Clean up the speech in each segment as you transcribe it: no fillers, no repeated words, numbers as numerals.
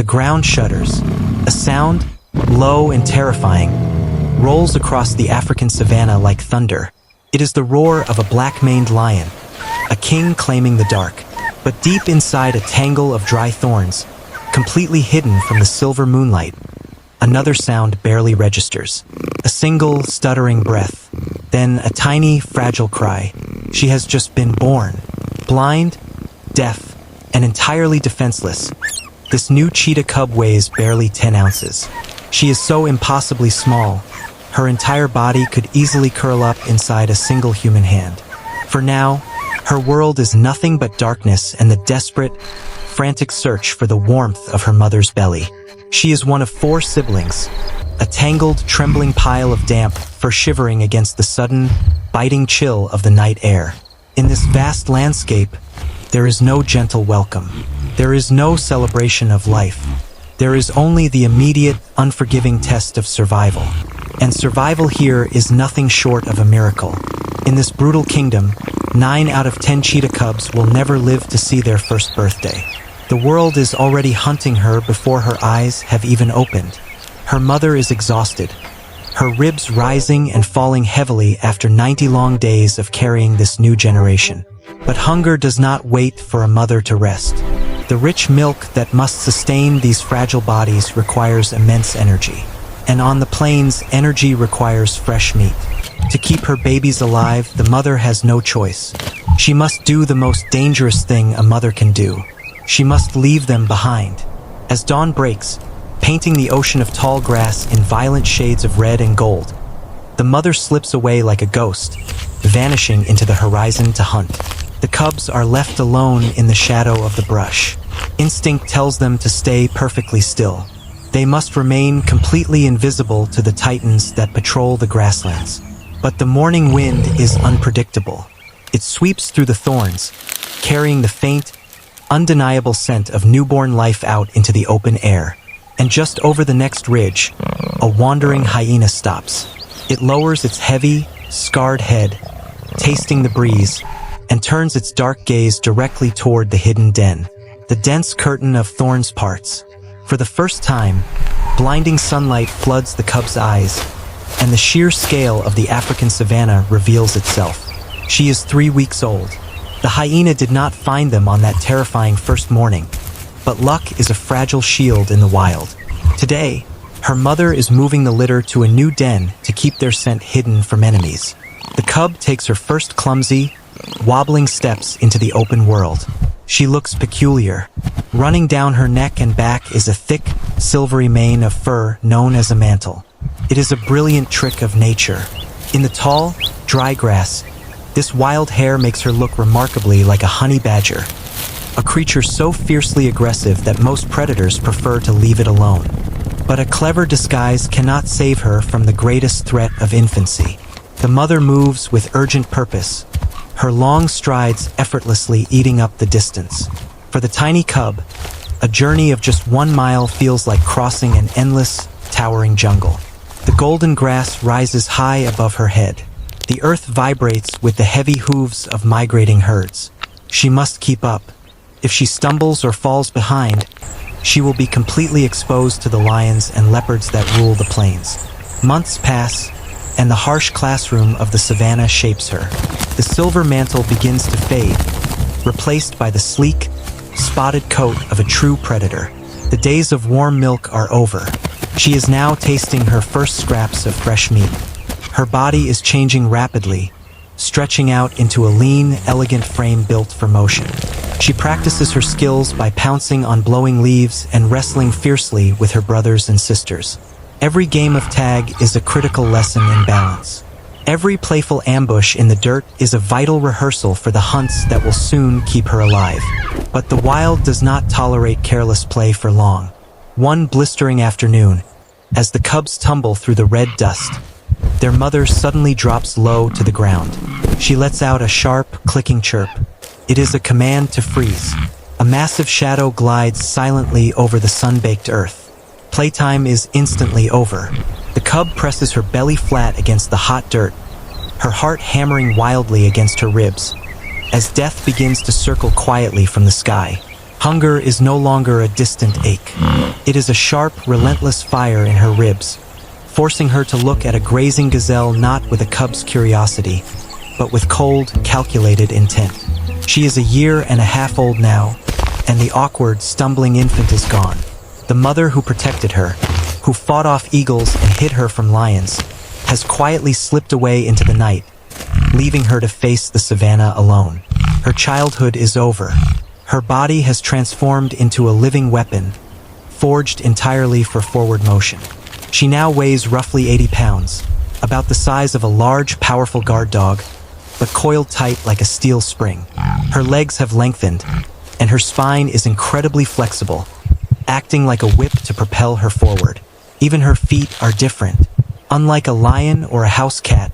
The ground shudders. A sound, low and terrifying, rolls across the African savanna like thunder. It is the roar of a black-maned lion, a king claiming the dark. But deep inside a tangle of dry thorns, completely hidden from the silver moonlight, another sound barely registers. A single, stuttering breath, then a tiny, fragile cry. She has just been born. Blind, deaf, and entirely defenseless. This new cheetah cub weighs barely 10 ounces. She is so impossibly small, her entire body could easily curl up inside a single human hand. For now, her world is nothing but darkness and the desperate, frantic search for the warmth of her mother's belly. She is one of 4 siblings, a tangled, trembling pile of damp fur shivering against the sudden, biting chill of the night air. In this vast landscape, there is no gentle welcome. There is no celebration of life. There is only the immediate, unforgiving test of survival. And survival here is nothing short of a miracle. In this brutal kingdom, 9 out of 10 cheetah cubs will never live to see their first birthday. The world is already hunting her before her eyes have even opened. Her mother is exhausted, her ribs rising and falling heavily after 90 long days of carrying this new generation. But hunger does not wait for a mother to rest. The rich milk that must sustain these fragile bodies requires immense energy. And on the plains, energy requires fresh meat. To keep her babies alive, the mother has no choice. She must do the most dangerous thing a mother can do. She must leave them behind. As dawn breaks, painting the ocean of tall grass in violent shades of red and gold, the mother slips away like a ghost, vanishing into the horizon to hunt. The cubs are left alone in the shadow of the brush. Instinct tells them to stay perfectly still. They must remain completely invisible to the titans that patrol the grasslands. But the morning wind is unpredictable. It sweeps through the thorns, carrying the faint, undeniable scent of newborn life out into the open air. And just over the next ridge, a wandering hyena stops. It lowers its heavy, scarred head, tasting the breeze, and turns its dark gaze directly toward the hidden den. The dense curtain of thorns parts. For the first time, blinding sunlight floods the cub's eyes, and the sheer scale of the African savanna reveals itself. She is 3 weeks old. The hyena did not find them on that terrifying first morning, but luck is a fragile shield in the wild. Today, her mother is moving the litter to a new den to keep their scent hidden from enemies. The cub takes her first clumsy, wobbling steps into the open world. She looks peculiar. Running down her neck and back is a thick, silvery mane of fur known as a mantle. It is a brilliant trick of nature. In the tall, dry grass, this wild hair makes her look remarkably like a honey badger, a creature so fiercely aggressive that most predators prefer to leave it alone. But a clever disguise cannot save her from the greatest threat of infancy. The mother moves with urgent purpose, her long strides effortlessly eating up the distance. For the tiny cub, a journey of just 1 mile feels like crossing an endless, towering jungle. The golden grass rises high above her head. The earth vibrates with the heavy hooves of migrating herds. She must keep up. If she stumbles or falls behind, she will be completely exposed to the lions and leopards that rule the plains. Months pass, and the harsh classroom of the savanna shapes her. The silver mantle begins to fade, replaced by the sleek, spotted coat of a true predator. The days of warm milk are over. She is now tasting her first scraps of fresh meat. Her body is changing rapidly, stretching out into a lean, elegant frame built for motion. She practices her skills by pouncing on blowing leaves and wrestling fiercely with her brothers and sisters. Every game of tag is a critical lesson in balance. Every playful ambush in the dirt is a vital rehearsal for the hunts that will soon keep her alive. But the wild does not tolerate careless play for long. One blistering afternoon, as the cubs tumble through the red dust, their mother suddenly drops low to the ground. She lets out a sharp, clicking chirp. It is a command to freeze. A massive shadow glides silently over the sun-baked earth. Playtime is instantly over. The cub presses her belly flat against the hot dirt, her heart hammering wildly against her ribs. As death begins to circle quietly from the sky, Hunger is no longer a distant ache. It is a sharp, relentless fire in her ribs, forcing her to look at a grazing gazelle not with a cub's curiosity, but with cold, calculated intent. She is a year and a half old now, and the awkward, stumbling infant is gone. The mother who protected her, who fought off eagles and hid her from lions, has quietly slipped away into the night, leaving her to face the savannah alone. Her childhood is over. Her body has transformed into a living weapon, forged entirely for forward motion. She now weighs roughly 80 pounds, about the size of a large, powerful guard dog, but coiled tight like a steel spring. Her legs have lengthened, and her spine is incredibly flexible, acting like a whip to propel her forward. Even her feet are different. Unlike a lion or a house cat,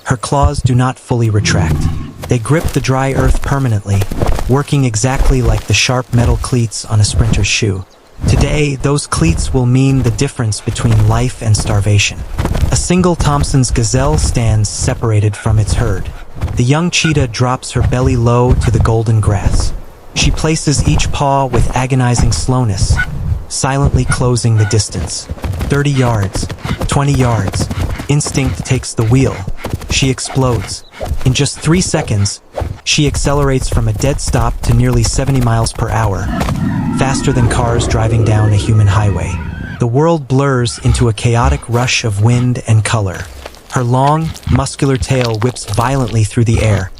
her claws do not fully retract. They grip the dry earth permanently, working exactly like the sharp metal cleats on a sprinter's shoe. Today, those cleats will mean the difference between life and starvation. A single Thompson's gazelle stands separated from its herd. The young cheetah drops her belly low to the golden grass. She places each paw with agonizing slowness, silently closing the distance. 30 yards, 20 yards. Instinct takes the wheel. She explodes. In just 3 seconds, she accelerates from a dead stop to nearly 70 miles per hour, faster than cars driving down a human highway. The world blurs into a chaotic rush of wind and color. Her long, muscular tail whips violently through the air,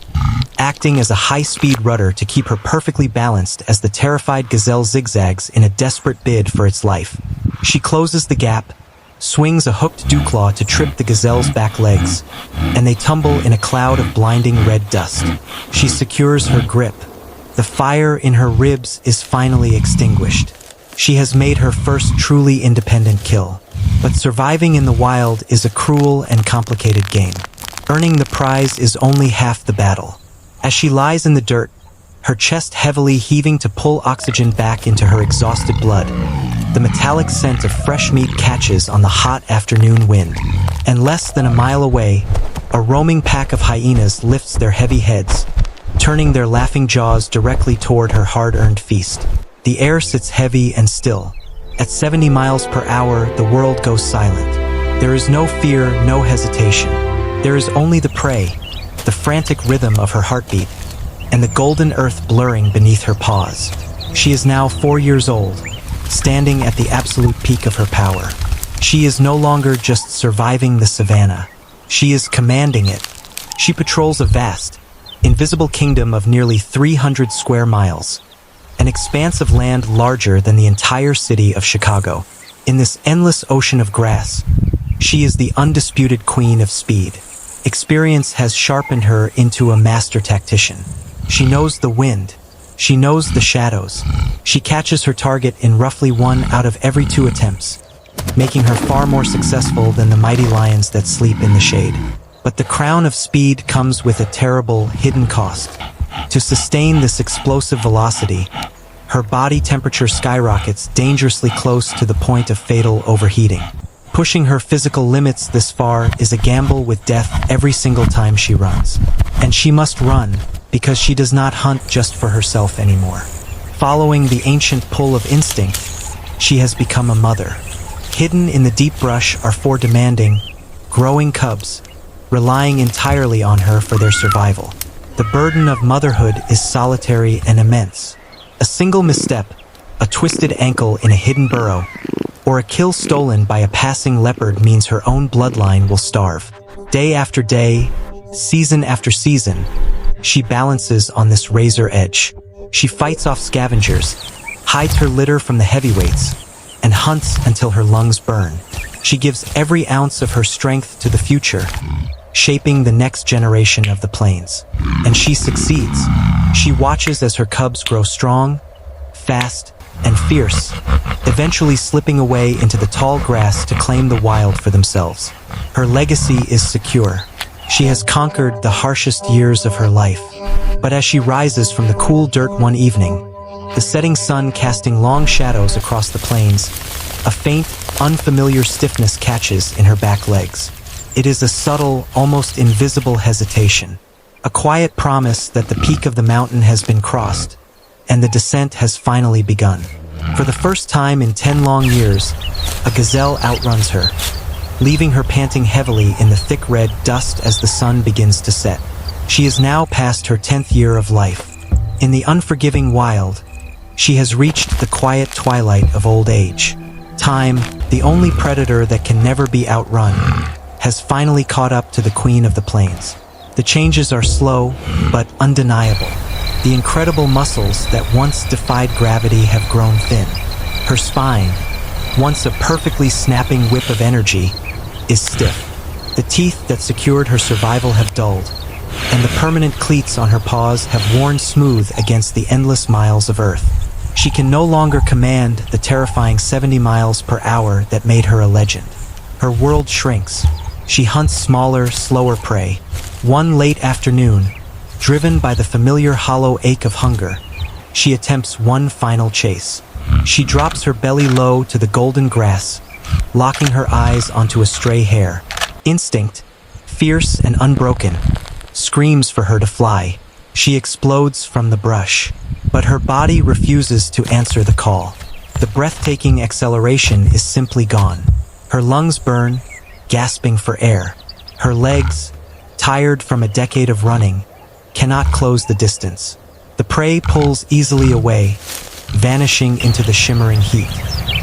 acting as a high-speed rudder to keep her perfectly balanced as the terrified gazelle zigzags in a desperate bid for its life. She closes the gap, swings a hooked dewclaw to trip the gazelle's back legs, and they tumble in a cloud of blinding red dust. She secures her grip. The fire in her ribs is finally extinguished. She has made her first truly independent kill. But surviving in the wild is a cruel and complicated game. Earning the prize is only half the battle. As she lies in the dirt, her chest heavily heaving to pull oxygen back into her exhausted blood, the metallic scent of fresh meat catches on the hot afternoon wind. And less than a mile away, a roaming pack of hyenas lifts their heavy heads, turning their laughing jaws directly toward her hard-earned feast. The air sits heavy and still. At 70 miles per hour, the world goes silent. There is no fear, no hesitation. There is only the prey, the frantic rhythm of her heartbeat, and the golden earth blurring beneath her paws. She is now 4 years old, standing at the absolute peak of her power. She is no longer just surviving the savannah. She is commanding it. She patrols a vast, invisible kingdom of nearly 300 square miles. An expanse of land larger than the entire city of Chicago. In this endless ocean of grass, she is the undisputed queen of speed. Experience has sharpened her into a master tactician. She knows the wind. She knows the shadows. She catches her target in roughly 1 out of every 2 attempts, making her far more successful than the mighty lions that sleep in the shade. But the crown of speed comes with a terrible, hidden cost. To sustain this explosive velocity, her body temperature skyrockets dangerously close to the point of fatal overheating. Pushing her physical limits this far is a gamble with death every single time she runs. And she must run because she does not hunt just for herself anymore. Following the ancient pull of instinct, she has become a mother. Hidden in the deep brush are 4 demanding, growing cubs, relying entirely on her for their survival. The burden of motherhood is solitary and immense. A single misstep, a twisted ankle in a hidden burrow, or a kill stolen by a passing leopard means her own bloodline will starve. Day after day, season after season, she balances on this razor edge. She fights off scavengers, hides her litter from the heavyweights, and hunts until her lungs burn. She gives every ounce of her strength to the future, shaping the next generation of the plains. And she succeeds. She watches as her cubs grow strong, fast, and fierce, eventually slipping away into the tall grass to claim the wild for themselves. Her legacy is secure. She has conquered the harshest years of her life. But as she rises from the cool dirt one evening, the setting sun casting long shadows across the plains, a faint, unfamiliar stiffness catches in her back legs. It is a subtle, almost invisible hesitation, a quiet promise that the peak of the mountain has been crossed, and the descent has finally begun. For the first time in 10 long years, a gazelle outruns her, leaving her panting heavily in the thick red dust as the sun begins to set. She is now past her 10th year of life. In the unforgiving wild, she has reached the quiet twilight of old age. Time, the only predator that can never be outrun, has finally caught up to the queen of the plains. The changes are slow, but undeniable. The incredible muscles that once defied gravity have grown thin. Her spine, once a perfectly snapping whip of energy, is stiff. The teeth that secured her survival have dulled, and the permanent cleats on her paws have worn smooth against the endless miles of earth. She can no longer command the terrifying 70 miles per hour that made her a legend. Her world shrinks. She hunts smaller, slower prey. One late afternoon, driven by the familiar hollow ache of hunger, she attempts one final chase. She drops her belly low to the golden grass, locking her eyes onto a stray hare. Instinct, fierce and unbroken, screams for her to fly. She explodes from the brush, but her body refuses to answer the call. The breathtaking acceleration is simply gone. Her lungs burn, gasping for air. Her legs, tired from a decade of running, cannot close the distance. The prey pulls easily away, vanishing into the shimmering heat.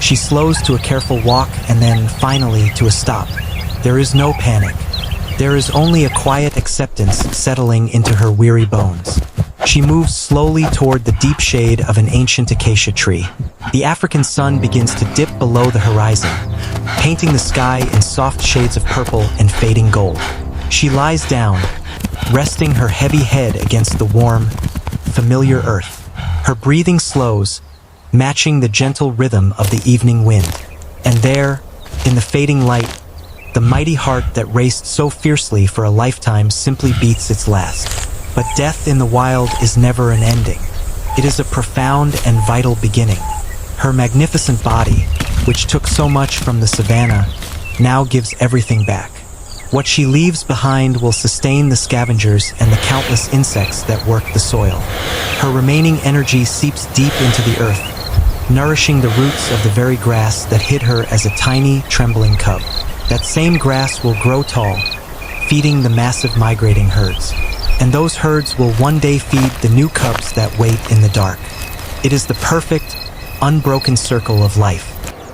She slows to a careful walk and then, finally, to a stop. There is no panic. There is only a quiet acceptance settling into her weary bones. She moves slowly toward the deep shade of an ancient acacia tree. The African sun begins to dip below the horizon, painting the sky in soft shades of purple and fading gold. She lies down, resting her heavy head against the warm, familiar earth. Her breathing slows, matching the gentle rhythm of the evening wind. And there, in the fading light, the mighty heart that raced so fiercely for a lifetime simply beats its last. But death in the wild is never an ending. It is a profound and vital beginning. Her magnificent body, which took so much from the savanna, now gives everything back. What she leaves behind will sustain the scavengers and the countless insects that work the soil. Her remaining energy seeps deep into the earth, nourishing the roots of the very grass that hid her as a tiny, trembling cub. That same grass will grow tall, feeding the massive migrating herds. And those herds will one day feed the new cubs that wait in the dark. It is the perfect, unbroken circle of life.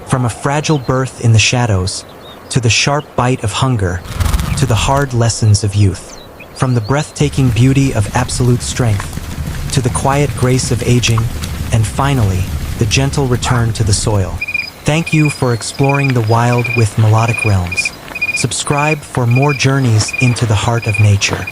From a fragile birth in the shadows, to the sharp bite of hunger, to the hard lessons of youth. From the breathtaking beauty of absolute strength, to the quiet grace of aging, and finally, the gentle return to the soil. Thank you for exploring the wild with Melodic Realms. Subscribe for more journeys into the heart of nature.